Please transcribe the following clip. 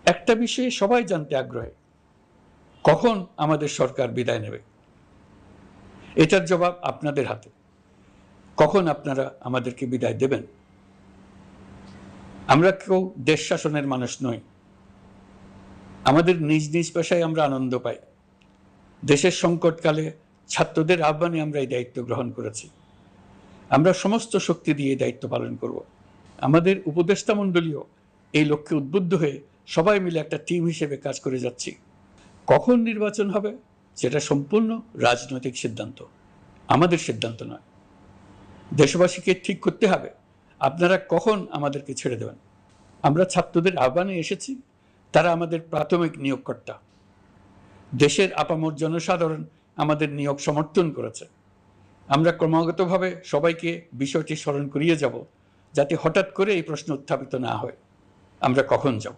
একটা বিষয়ে সবাই জানতে আগ্রহী, কখন আমাদের সরকার বিদায় নেবে। এটার জবাব আপনাদের হাতে। কখন আপনারা আমাদেরকে বিদায় দেবেন? আমরা কেউ দেশ শাসনের মানুষ নই। আমাদের নিজ নিজ পেশায় আমরা আনন্দ পাই। দেশের সংকটকালে ছাত্রদের আহ্বানে আমরা এই দায়িত্ব গ্রহণ করেছি। আমরা সমস্ত শক্তি দিয়ে দায়িত্ব পালন করব। আমাদের উপদেষ্টা মণ্ডলীও এই লক্ষ্যে উদ্বুদ্ধ হয়ে সবাই মিলে একটা টিম হিসেবে কাজ করে যাচ্ছি। কখন নির্বাচন হবে সেটা সম্পূর্ণ রাজনৈতিক সিদ্ধান্ত, আমাদের সিদ্ধান্ত নয়। দেশবাসীকে ঠিক করতে হবে আপনারা কখন আমাদেরকে ছেড়ে দেবেন। আমরা ছাত্রদের আহ্বানে এসেছি, তারা আমাদের প্রাথমিক নিয়োগকর্তা। দেশের আপামর জনসাধারণ আমাদের নিয়োগ সমর্থন করেছে। আমরা ক্রমাগতভাবে সবাইকে বিষয়টি স্মরণ করিয়ে যাব, যাতে হঠাৎ করে এই প্রশ্ন উত্থাপিত না হয় আমরা কখন যাব।